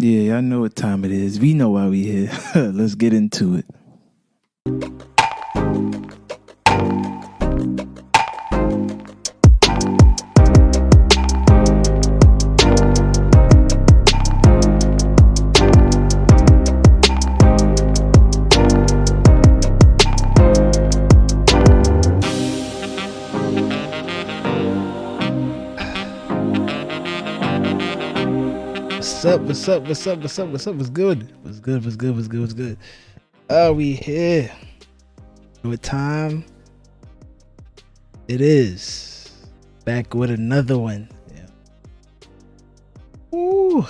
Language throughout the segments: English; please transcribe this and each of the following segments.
Yeah, I know what time it is. We know why we here. Let's get into it. What's up? What's good? We here. What time it is? Back with another one. Yeah. Ooh.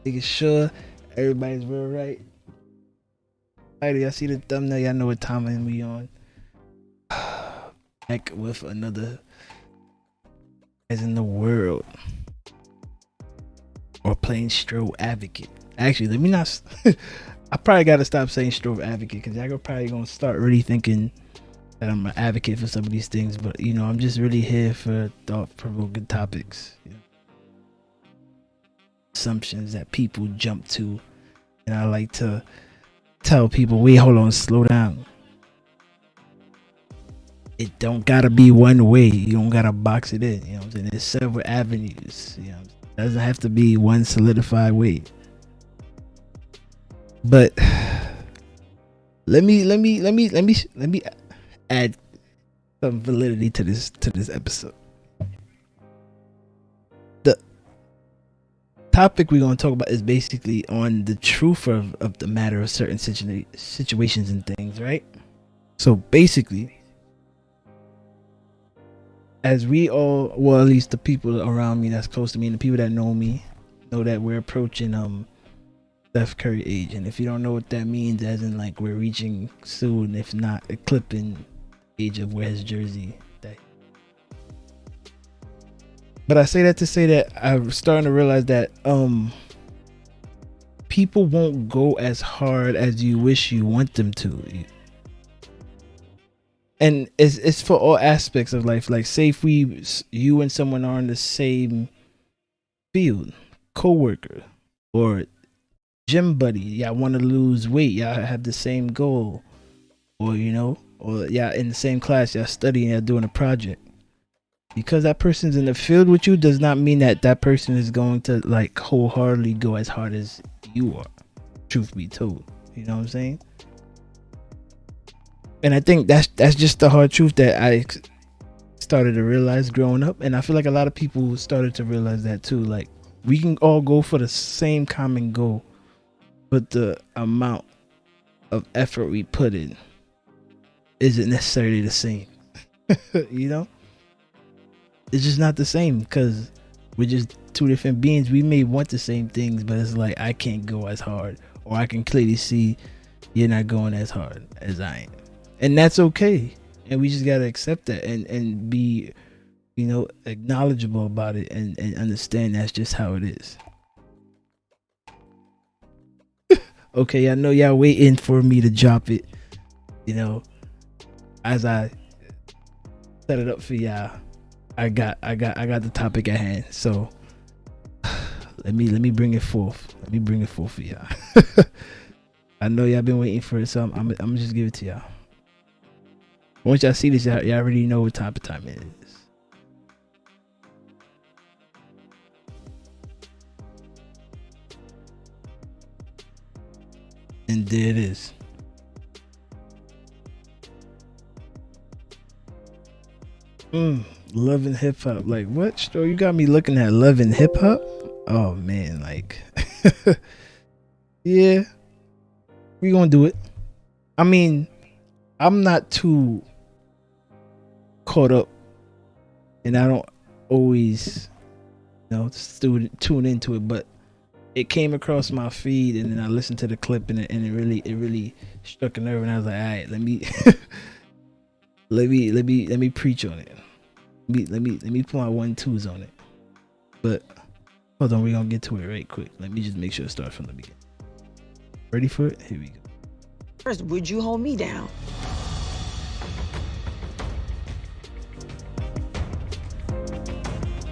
Making sure everybody's real right. Alrighty, y'all see the thumbnail, y'all know what time we on. Back with another Antagonizing the World. Or playing Stro advocate. Actually, let me not. I probably got to stop saying Stro advocate because y'all probably gonna start really thinking that I'm an advocate for some of these things. But you know, I'm just really here for thought-provoking topics. You know? Assumptions that people jump to, and I like to tell people, "Wait, hold on, slow down. It don't gotta be one way. You don't gotta box it in. You know what I'm saying? There's several avenues. You know. Doesn't have to be one solidified way. But let me add some validity to this episode. The topic we're going to talk about is basically on the truth of the matter of certain situations and things, right? So basically, as we all, well, at least the people around me that's close to me and the people that know me know that we're approaching Steph Curry age. And if you don't know what that means, as in like we're reaching soon, if not eclipsing age of where his jersey day. But I say that to say that I'm starting to realize that people won't go as hard as you wish you want them to. And it's for all aspects of life. Like, say if you and someone are in the same field, co-worker or gym buddy, y'all want to lose weight, y'all have the same goal, or you know, or y'all in the same class, y'all studying, y'all doing a project. Because that person's in the field with you does not mean that that person is going to like wholeheartedly go as hard as you are. Truth be told, you know what I'm saying? And I think that's just the hard truth that I started to realize growing up. And I feel like a lot of people started to realize that too. Like, we can all go for the same common goal, but the amount of effort we put in isn't necessarily the same. You know? It's just not the same because we're just two different beings. We may want the same things, but it's like I can't go as hard, or I can clearly see you're not going as hard as I am. And that's okay. And we just got to accept that and be, you know, acknowledgeable about it and understand that's just how it is. Okay, I know y'all waiting for me to drop it, you know, as I set it up for y'all. I got the topic at hand. So let me bring it forth. Let me bring it forth for y'all. I know y'all been waiting for it, so I'm gonna just give it to y'all. Once y'all see this, y'all already know what type of time it is. And there it is. Love and hip hop. Like, what? Stro, you got me looking at love and hip hop? Oh man, like yeah. We gonna do it. I mean, I'm not too caught up, and I don't always, you know, tune into it, but it came across my feed, and then I listened to the clip, and it really struck a nerve, and I was like, all right, let me let me preach on it. Let me put my 1-2s on it. But hold on, we're gonna get to it right quick. Let me just make sure it starts from the beginning. Ready for it? Here we go. First, would you hold me down?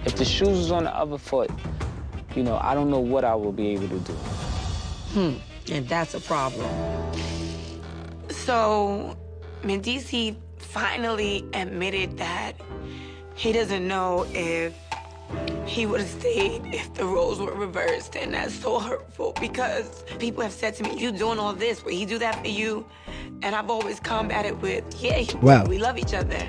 If the shoes was on the other foot, I don't know what I will be able to do. And that's a problem. So, Medici finally admitted that he doesn't know if he would have stayed if the roles were reversed, and that's so hurtful because people have said to me, "You doing all this? Will he do that for you?" And I've always combated with, "Yeah, Wow. we love each other."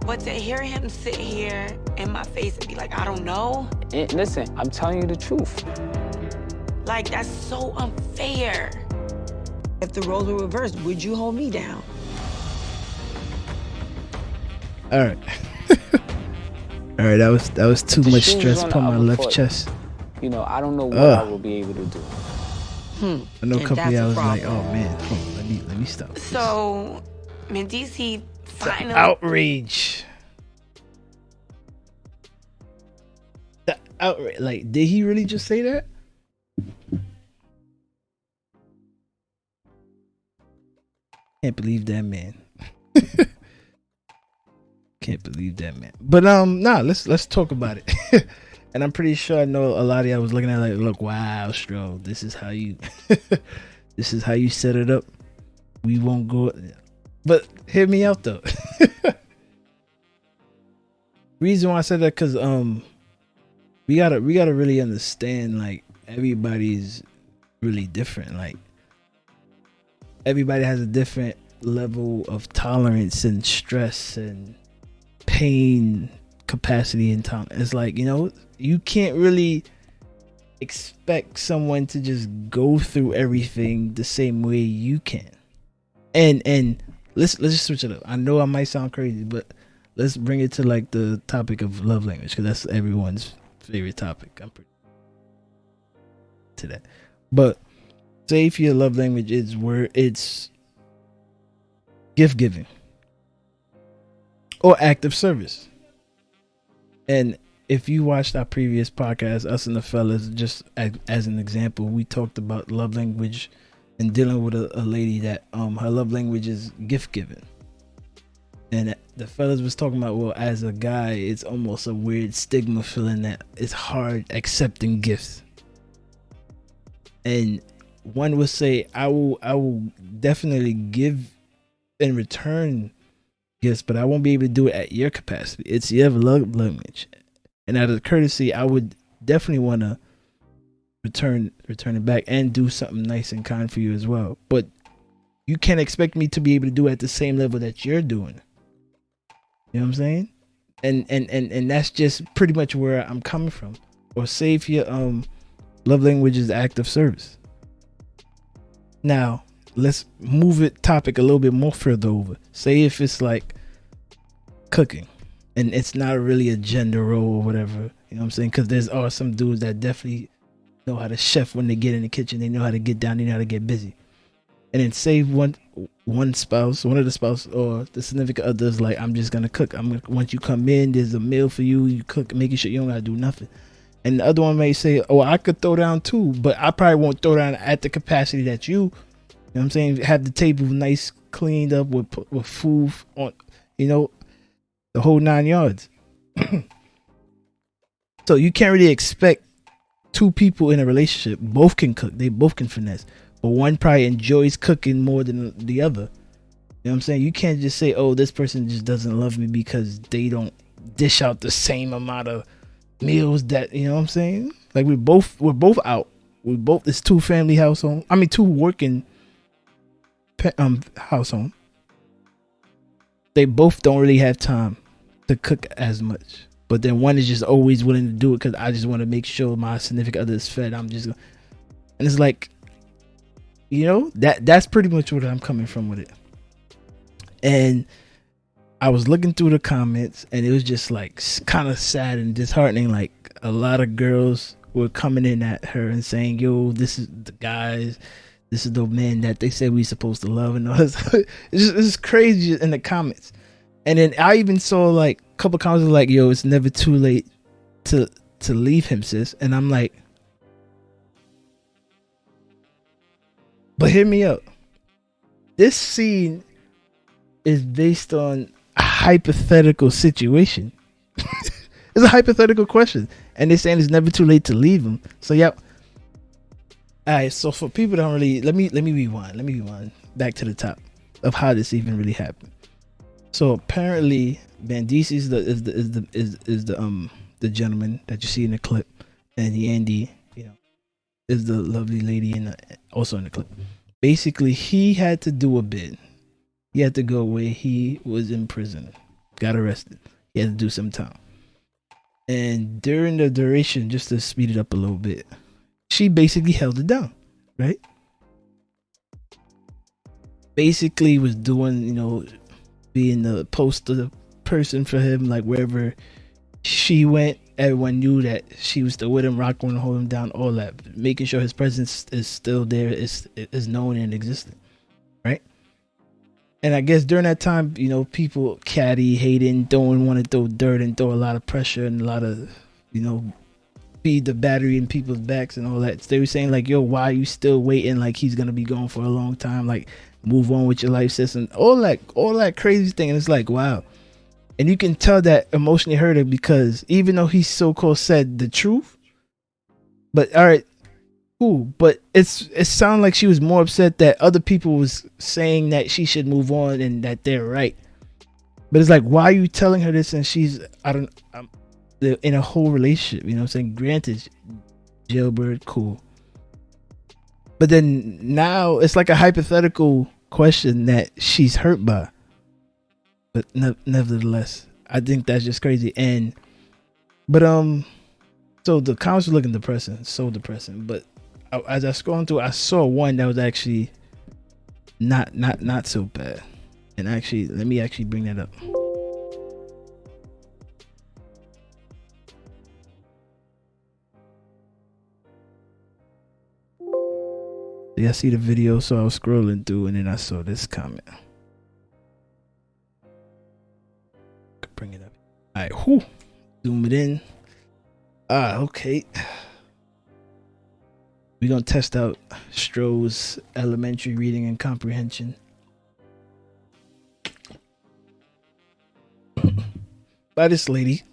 But to hear him sit here in my face and be like, "I don't know," And listen, I'm telling you the truth. like that's so unfair. If the roles were reversed, would you hold me down? All right. All right, that was too The much shoes stress on upon the my other left foot. chest. I don't know what I will be able to do. I know a And couple that's of a hours like, problem. oh man, hold on, let me stop. this. So, Medici finally. Outrage. The outrage. Like, did he really just say that? Can't believe that man. Can't believe that man. But nah, let's talk about it. And I'm pretty sure I know a lot of y'all was looking at it like, look, wow, Stro, this is how you this is how you set it up. We won't go, but hear me out though. Reason why I said that, because we gotta really understand, like, everybody's really different. Like, everybody has a different level of tolerance and stress and pain capacity and time. It's like, you can't really expect someone to just go through everything the same way you can. And let's just switch it up. I know I might sound crazy, but let's bring it to like the topic of love language, because that's everyone's favorite topic. I'm pretty to that. But say if your love language is where it's gift giving or act of service. And if you watched our previous podcast, us and the fellas, just as an example, we talked about love language and dealing with a lady that her love language is gift giving. And the fellas was talking about, well, as a guy, it's almost a weird stigma feeling that it's hard accepting gifts. And one would say, I will definitely give in return gifts, but I won't be able to do it at your capacity. It's your love language. And out of courtesy, I would definitely want to return it back and do something nice and kind for you as well. But you can't expect me to be able to do it at the same level that you're doing. You know what I'm saying? And that's just pretty much where I'm coming from. Or say if your love language is act of service. Now, let's move it topic a little bit more further over. Say if it's like cooking and it's not really a gender role or whatever, you know what I'm saying? Because there's some dudes that definitely know how to chef when they get in the kitchen. They know how to get down, they know how to get busy. And then say one spouse, one of the spouse or the significant others, like, I'm just gonna cook. Once you come in, there's a meal for you. You cook, making sure you don't gotta do nothing. And the other one may say, oh, I could throw down too, but I probably won't throw down at the capacity that you know what I'm saying, have the table nice, cleaned up with food on, the whole 9 yards. So you can't really expect two people in a relationship, both can cook, they both can finesse, but one probably enjoys cooking more than the other. You know what I'm saying? You can't just say, oh, this person just doesn't love me because they don't dish out the same amount of meals that, you know what I'm saying? Like, we're both out. It's two family household. I mean, two working household. They both don't really have time to cook as much. But then one is just always willing to do it because I just want to make sure my significant other is fed. And it's like, that's pretty much where I'm coming from with it. And I was looking through the comments and it was just like kind of sad and disheartening. Like, a lot of girls were coming in at her and saying, yo, this is the guys, this is the men that they said we supposed to love and all this. It's just crazy in the comments. And then I even saw like a couple comments like, yo, it's never too late to leave him, sis. And I'm like, but hear me out. This scene is based on a hypothetical situation. It's a hypothetical question, and they're saying it's never too late to leave him. So yeah. All right. So for people that don't really, let me rewind. Let me rewind back to the top of how this even really happened. So apparently, Bandici is the gentleman that you see in the clip, and Yandy, is the lovely lady also in the clip. Basically, he had to do a bid. He had to go away. He was in prison, got arrested. He had to do some time. And during the duration, just to speed it up a little bit, she basically held it down, right? Basically was doing, being the poster person for him, like wherever she went, everyone knew that she was still with him, rocking him, holding him down, all that, making sure his presence is still there, is known and existent, right? And I guess during that time, people catty, hating, don't want to throw dirt and throw a lot of pressure and a lot of, feed the battery in people's backs and all that. They were saying like, yo, why are you still waiting? Like he's gonna be gone for a long time. Like move on with your life, sis, and all that crazy thing. And it's like, wow. And you can tell that emotionally hurt her because even though he so-called said the truth, but all right, cool. But it sounded like she was more upset that other people was saying that she should move on and that they're right. But it's like, why are you telling her this? And she's, in a whole relationship, what I'm saying? Granted, jailbird, cool. But then now it's like a hypothetical question that she's hurt by. But nevertheless, I think that's just crazy. So the comments were looking depressing, so depressing. But as I scrolled through, I saw one that was actually not so bad. And actually, let me actually bring that up. Yeah, I see the video, so I was scrolling through, and then I saw this comment. Could bring it up. All right, zoom it in. Okay. We're gonna test out Stro's elementary reading and comprehension. By this lady,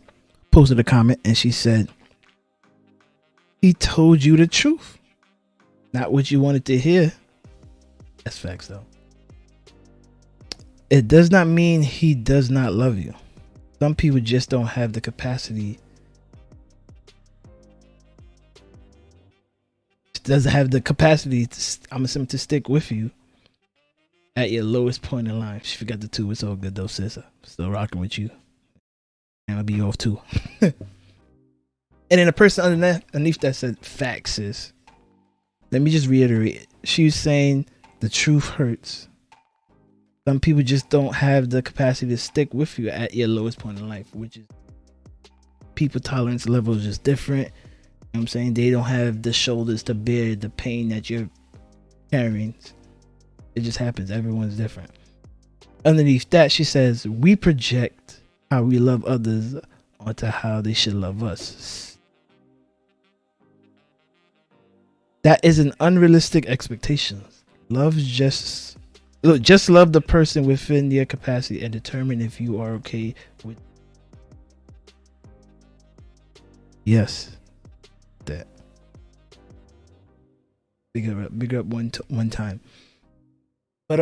posted a comment, and she said, "He told you the truth. Not what you wanted to hear." That's facts though. It does not mean he does not love you. Some people just don't have the capacity. Doesn't have the capacity to stick with you at your lowest point in life. She forgot the two. It's all good though, sis. I'm still rocking with you. And I'll be off too. And then the person underneath that said, "Facts, sis." Let me just reiterate. She was saying the truth hurts. Some people just don't have the capacity to stick with you at your lowest point in life, which is people tolerance level is just different. You know what I'm saying? They don't have the shoulders to bear the pain that you're carrying. It just happens. Everyone's different. Underneath that, she says, we project how we love others onto how they should love us. That is an unrealistic expectation. Just love the person within their capacity and determine if you are okay with. Yes, that. Big up one time. But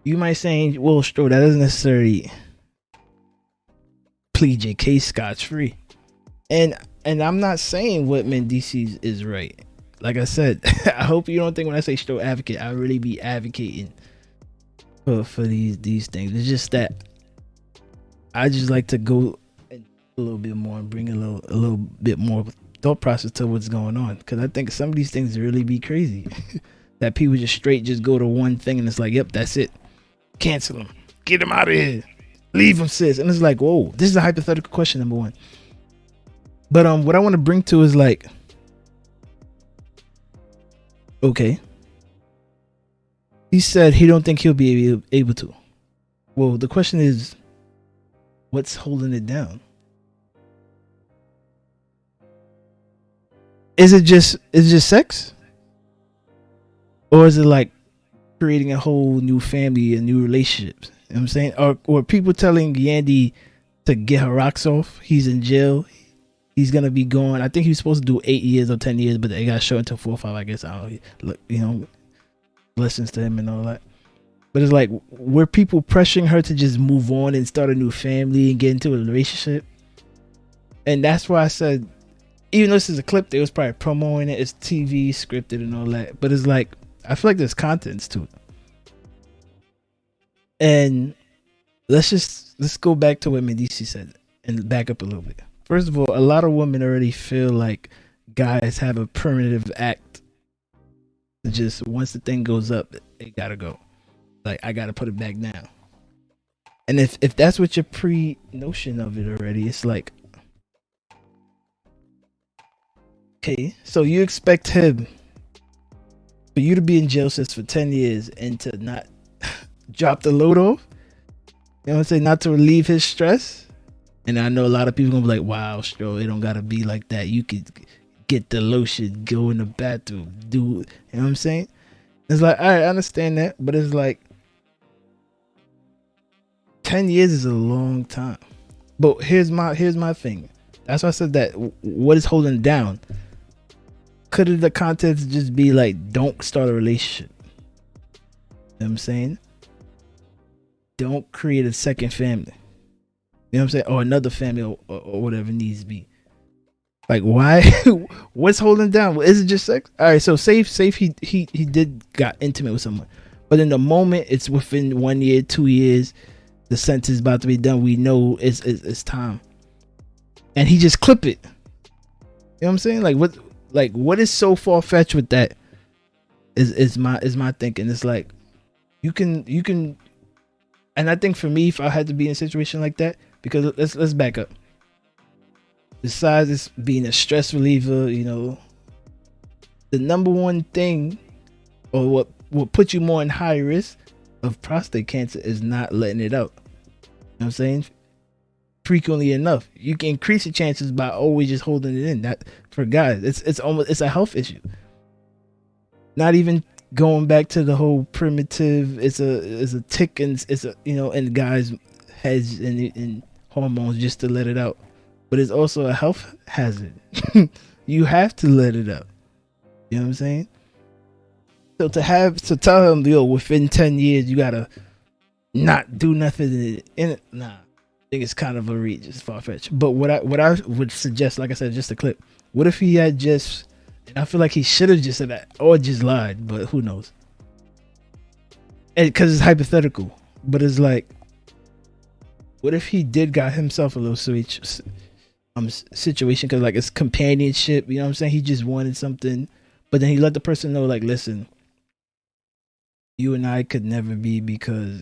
you might say, well, Stro, that doesn't necessarily plead your case scotch free. And I'm not saying what Mendici is right. Like I said, I hope you don't think when I say Stro advocate, I really be advocating for these things. It's just that I just like to go a little bit more and bring a little bit more thought process to what's going on, because I think some of these things really be crazy. That people just go to one thing and it's like, yep, that's it. Cancel them. Get them out of here. Leave them, sis. And it's like, whoa, this is a hypothetical question, number one. But what I want to bring to is like, okay, he said he don't think he'll be able to. Well, the question is, what's holding it down? Is it just sex? Or is it like creating a whole new family and new relationships? You know what I'm saying? Or people telling Yandy to get her rocks off. He's in jail. He's gonna be gone. I think he was supposed to do 8 years or 10 years, but they got short until 4 or 5. I guess I don't look, listens to him and all that. But it's like, were people pressuring her to just move on and start a new family and get into a relationship? And that's why I said, even though this is a clip, they was probably promoting it. It's TV scripted and all that. But it's like, I feel like there's contents to it. And let's go back to what Medici said and back up a little bit. First of all, a lot of women already feel like guys have a primitive act. Just once the thing goes up, it gotta go. Like, I gotta put it back down. And if that's what your pre-notion of it already, it's like, okay, so you expect him for you to be in jail since for 10 years and to not drop the load off? You know what I'm saying? Not to relieve his stress? And I know a lot of people gonna be like, wow, Stro, it don't gotta be like that. You could get the lotion, go in the bathroom, do, you know what I'm saying? It's like, all right, I understand that, but it's like 10 years is a long time. But here's my thing. That's why I said that what is holding down? Could the context just be like, don't start a relationship? You know what I'm saying? Don't create a second family. You know what I'm saying? Or another family or whatever needs to be. Like, why? What's holding down? Is it just sex? All right, so safe he did got intimate with someone. But in the moment, it's within 1 year, 2 years, the sentence is about to be done. We know it's time. And he just clip it. You know what I'm saying? Like what is so far-fetched with that is my thinking. It's like you can and I think for me, if I had to be in a situation like that, because let's back up. Besides this being a stress reliever, the number one thing, or what will put you more in high risk of prostate cancer, is not letting it out. You know what I'm saying? Frequently enough, you can increase the chances by always just holding it in. That, for guys, it's a health issue. Not even going back to the whole primitive. It's a tick and it's a in guys' heads and hormones just to let it out. But it's also a health hazard. You have to let it out. You know what I'm saying? So to tell him, within 10 years you gotta not do nothing in it. Nah, I think it's kind of a reach. It's far fetched. But what I would suggest, like I said, just a clip. What if he had just, and I feel like he should have just said that or just lied, but who knows? Because it's hypothetical. But it's like, what if he did got himself a little situation, because like it's companionship, you know what I'm saying? He just wanted something, but then he let the person know, like, listen, you and I could never be, because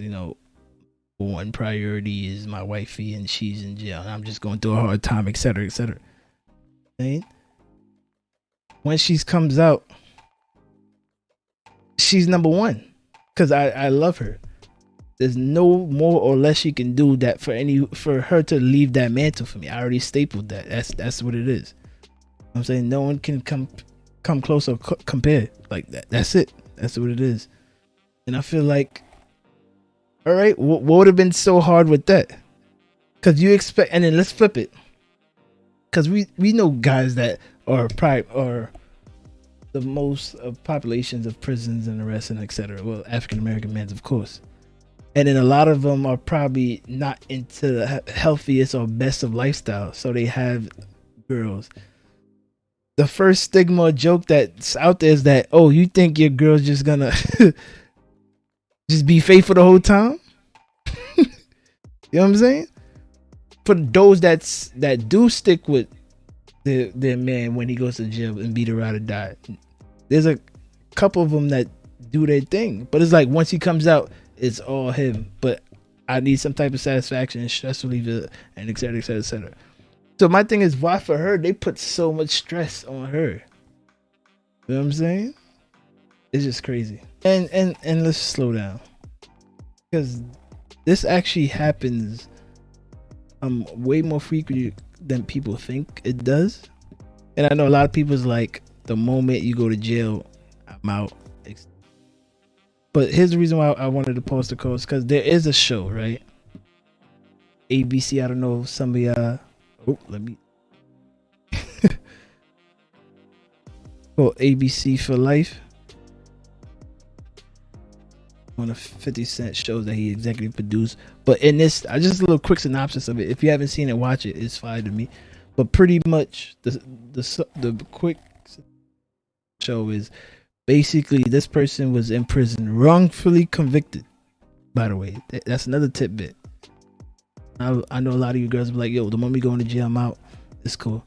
one priority is my wifey and she's in jail and I'm just going through a hard time, etc., etc. Right? When she comes out, she's number one, because I love her. There's no more or less she can do that for her to leave that mantle for me. I already stapled that. That's what it is. I'm saying no one can come close or compare like that. That's it. That's what it is. And I feel like, all right, what would have been so hard with that? Because you expect, and then let's flip it. Because we know guys that are the most of populations of prisons and arrests and etc. Well, African American men, of course. And then a lot of them are probably not into the healthiest or best of lifestyle, so they have girls. The first stigma or joke that's out there is that, oh, you think your girl's just gonna just be faithful the whole time? You know what I'm saying? For those that do stick with their man when he goes to jail and be the ride or die, there's a couple of them that do their thing, but it's like once he comes out, it's all him. But I need some type of satisfaction and stress reliever and etc., etc., etc. So my thing is, why for her they put so much stress on her? You know what I'm saying? It's just crazy. And let's slow down, because this actually happens way more frequently than people think it does. And I know a lot of people's like, the moment you go to jail, I'm out. But here's the reason why I wanted to post the codes, because there is a show, right? ABC. I don't know if some of y'all. Oh, let me. Well, ABC for Life. One of 50 Cent shows that he executive produced. But in this, I just a little quick synopsis of it. If you haven't seen it, watch it. It's fine to me. But pretty much the quick show is basically this person was in prison wrongfully convicted. By the way, that's another tidbit. I know a lot of you girls be like, yo, the moment we go into jail, I'm out. It's cool.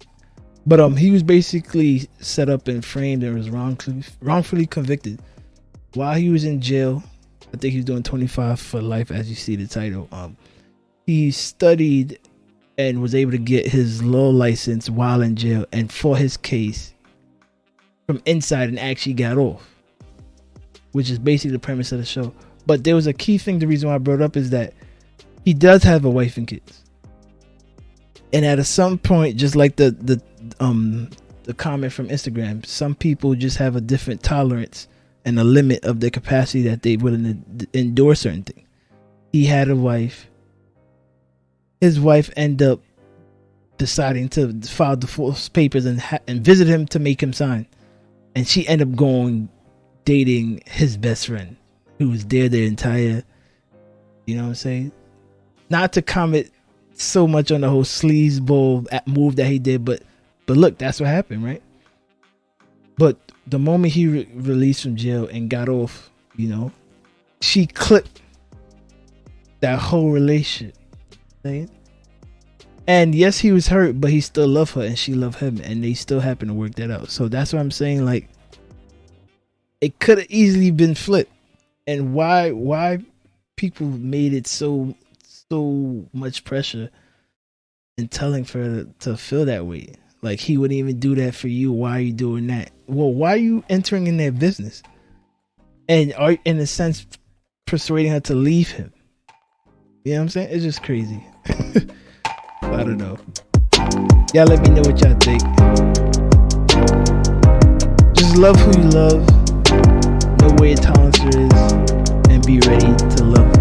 But he was basically set up and framed and was wrongfully convicted while he was in jail. I think he's doing 25 for life, as you see the title. He studied and was able to get his law license while in jail and for his case from inside and actually got off, which is basically the premise of the show. But there was a key thing. The reason why I brought up is that he does have a wife and kids. And at some point, just like the comment from Instagram, some people just have a different tolerance and a limit of their capacity that they're willing to endure certain things. He had a wife. His wife ended up deciding to file divorce papers and visit him to make him sign. And she ended up dating his best friend, who was there the entire, you know what I'm saying? Not to comment so much on the whole sleazeball move that he did, but look, that's what happened, right? But the moment he released from jail and got off, you know, she clipped that whole relationship. And yes, he was hurt, but he still loved her and she loved him, and they still happened to work that out. So that's what I'm saying. Like, it could have easily been flipped. And why people made it so much pressure in telling her to feel that way. Like, he wouldn't even do that for you. Why are you doing that? Well, why are you entering in their business? And are, in a sense, persuading her to leave him? You know what I'm saying? It's just crazy. I don't know. Y'all let me know what y'all think. Just love who you love. Know where your tolerance is. And be ready to love